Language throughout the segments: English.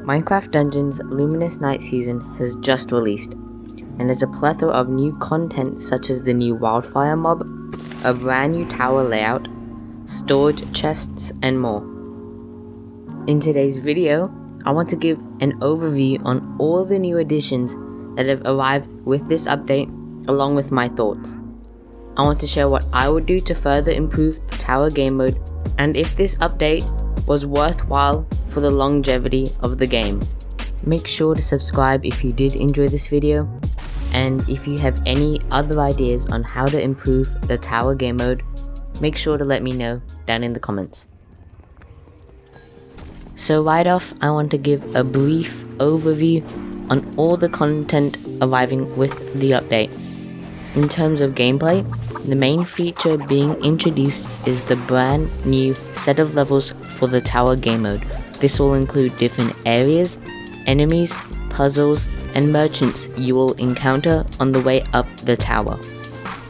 Minecraft Dungeons Luminous Night Season has just released, and there's a plethora of new content such as the new wildfire mob, a brand new tower layout, storage chests, and more. In today's video, I want to give an overview on all the new additions that have arrived with this update, along with my thoughts. I want to share what I would do to further improve the tower game mode, and if this update was worthwhile for the longevity of the game. Make sure to subscribe if you did enjoy this video, and if you have any other ideas on how to improve the tower game mode, make sure to let me know down in the comments. So right off, I want to give a brief overview on all the content arriving with the update. In terms of gameplay, the main feature being introduced is the brand new set of levels for the tower game mode. This will include different areas, enemies, puzzles, and merchants you will encounter on the way up the tower.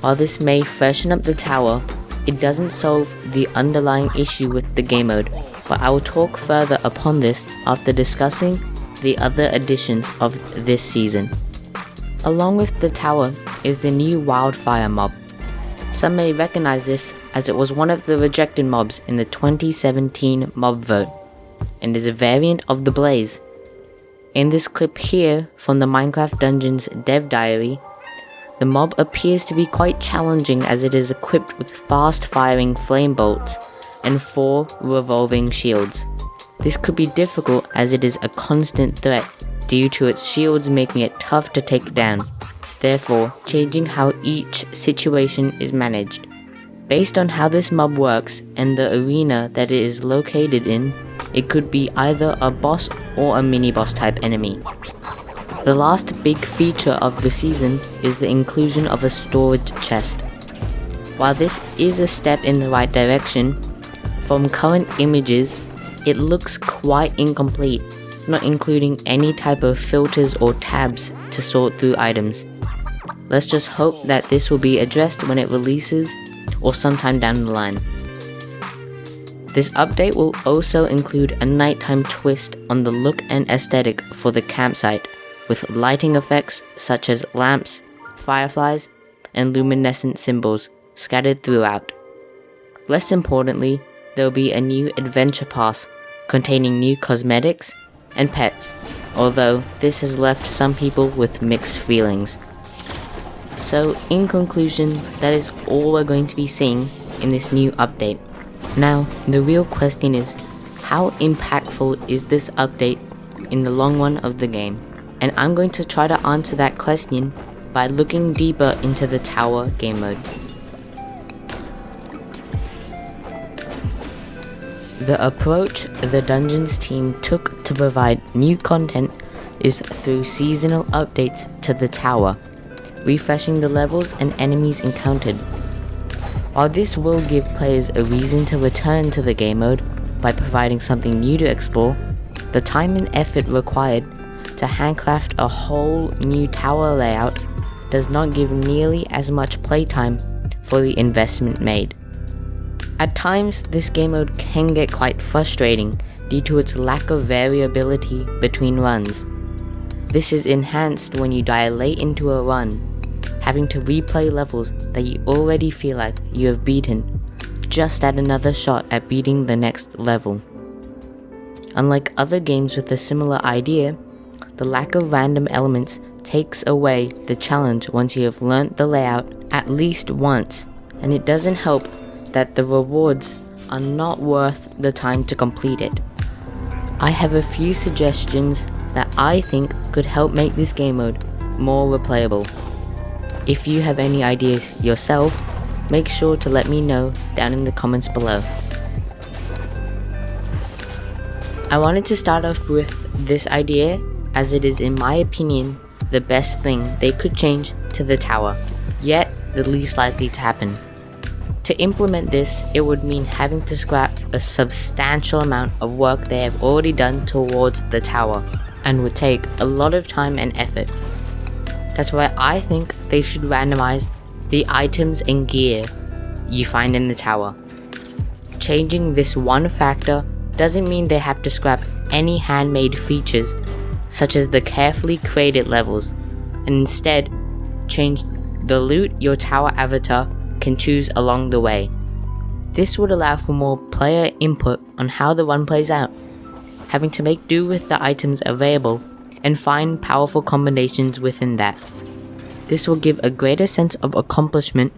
While this may freshen up the tower, it doesn't solve the underlying issue with the game mode, but I will talk further upon this after discussing the other additions of this season. Along with the tower is the new wildfire mob. Some may recognize this as it was one of the rejected mobs in the 2017 mob vote, and is a variant of the blaze. In this clip here from the Minecraft Dungeons dev diary, the mob appears to be quite challenging as it is equipped with fast firing flame bolts and 4 revolving shields. This could be difficult as it is a constant threat due to its shields making it tough to take down, therefore changing how each situation is managed. Based on how this mob works and the arena that it is located in, it could be either a boss or a mini-boss type enemy. The last big feature of the season is the inclusion of a storage chest. While this is a step in the right direction, from current images, it looks quite incomplete, not including any type of filters or tabs to sort through items. Let's just hope that this will be addressed when it releases or sometime down the line. This update will also include a nighttime twist on the look and aesthetic for the campsite, with lighting effects such as lamps, fireflies, and luminescent symbols scattered throughout. Less importantly, there will be a new adventure pass containing new cosmetics and pets, although this has left some people with mixed feelings. So in conclusion, that is all we're going to be seeing in this new update. Now, the real question is, how impactful is this update in the long run of the game? And I'm going to try to answer that question by looking deeper into the tower game mode. The approach the Dungeons team took to provide new content is through seasonal updates to the tower, refreshing the levels and enemies encountered. While this will give players a reason to return to the game mode by providing something new to explore, the time and effort required to handcraft a whole new tower layout does not give nearly as much playtime for the investment made. At times, this game mode can get quite frustrating due to its lack of variability between runs. This is enhanced when you die late into a run, having to replay levels that you already feel like you have beaten, just at another shot at beating the next level. Unlike other games with a similar idea, the lack of random elements takes away the challenge once you have learnt the layout at least once, and it doesn't help that the rewards are not worth the time to complete it. I have a few suggestions that I think could help make this game mode more replayable. If you have any ideas yourself, make sure to let me know down in the comments below. I wanted to start off with this idea as it is, in my opinion, the best thing they could change to the tower, yet the least likely to happen. To implement this, it would mean having to scrap a substantial amount of work they have already done towards the tower, and would take a lot of time and effort. That's why I think they should randomize the items and gear you find in the tower. Changing this one factor doesn't mean they have to scrap any handmade features such as the carefully created levels, and instead change the loot your tower avatar can choose along the way. This would allow for more player input on how the run plays out, having to make do with the items available and find powerful combinations within that. This will give a greater sense of accomplishment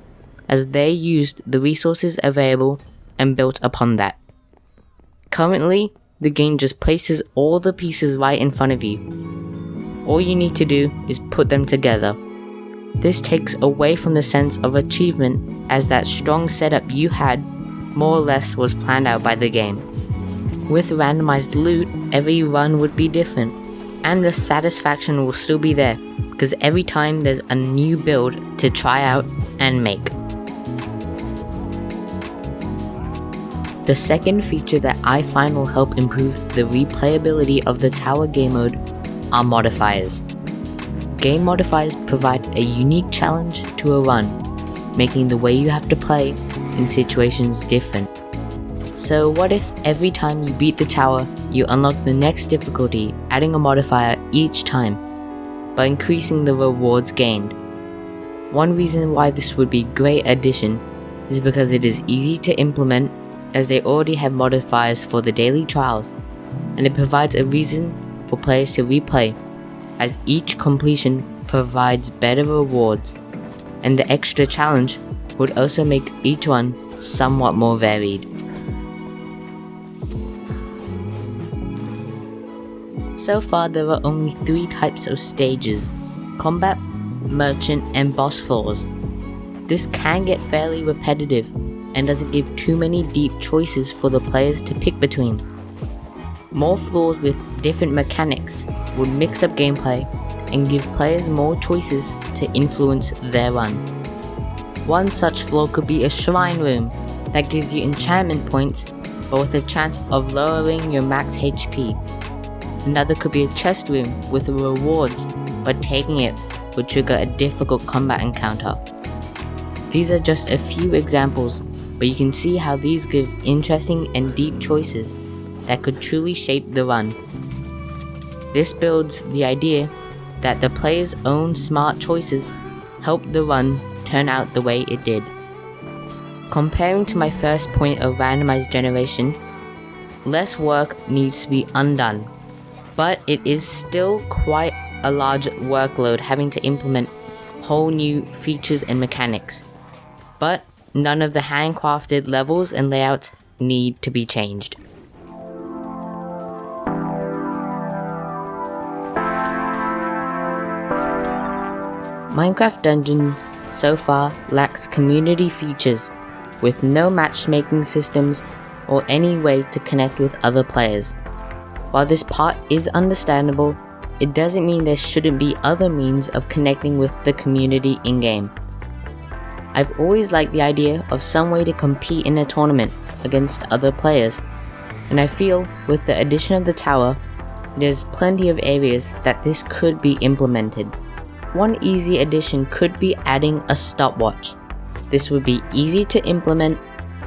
as they used the resources available and built upon that. Currently, the game just places all the pieces right in front of you. All you need to do is put them together. This takes away from the sense of achievement, as that strong setup you had more or less was planned out by the game. With randomized loot, every run would be different, and the satisfaction will still be there, because every time there's a new build to try out and make. The second feature that I find will help improve the replayability of the tower game mode are modifiers. Game modifiers provide a unique challenge to a run, making the way you have to play in situations different. So what if every time you beat the tower, you unlock the next difficulty, adding a modifier each time, by increasing the rewards gained? One reason why this would be a great addition is because it is easy to implement, as they already have modifiers for the daily trials, and it provides a reason for players to replay, as each completion provides better rewards, and the extra challenge would also make each one somewhat more varied. So far there are only 3 types of stages: combat, merchant, and boss floors. This can get fairly repetitive and doesn't give too many deep choices for the players to pick between. More floors with different mechanics would mix up gameplay and give players more choices to influence their run. One such floor could be a shrine room that gives you enchantment points but with a chance of lowering your max HP. Another could be a chest room with rewards, but taking it would trigger a difficult combat encounter. These are just a few examples, but you can see how these give interesting and deep choices that could truly shape the run. This builds the idea that the player's own smart choices helped the run turn out the way it did. Comparing to my first point of randomized generation, less work needs to be undone, but it is still quite a large workload having to implement whole new features and mechanics. But none of the handcrafted levels and layouts need to be changed. Minecraft Dungeons so far lacks community features, with no matchmaking systems or any way to connect with other players. While this part is understandable, it doesn't mean there shouldn't be other means of connecting with the community in-game. I've always liked the idea of some way to compete in a tournament against other players, and I feel with the addition of the tower, there's plenty of areas that this could be implemented. One easy addition could be adding a stopwatch. This would be easy to implement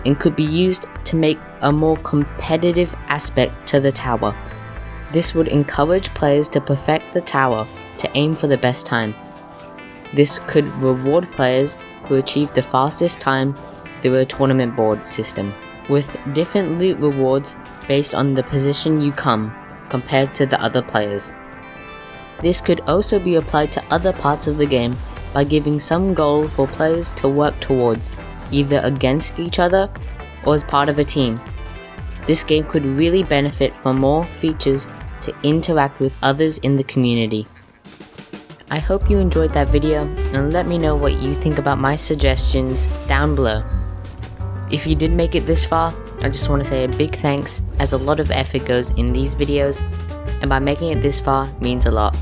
and could be used to make a more competitive aspect to the tower. This would encourage players to perfect the tower to aim for the best time. This could reward players who achieve the fastest time through a tournament board system, with different loot rewards based on the position you come compared to the other players. This could also be applied to other parts of the game by giving some goal for players to work towards, either against each other or as part of a team. This game could really benefit from more features to interact with others in the community. I hope you enjoyed that video, and let me know what you think about my suggestions down below. If you did make it this far, I just want to say a big thanks, as a lot of effort goes in these videos, and by making it this far means a lot.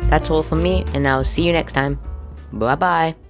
That's all from me, and I'll see you next time. Bye bye.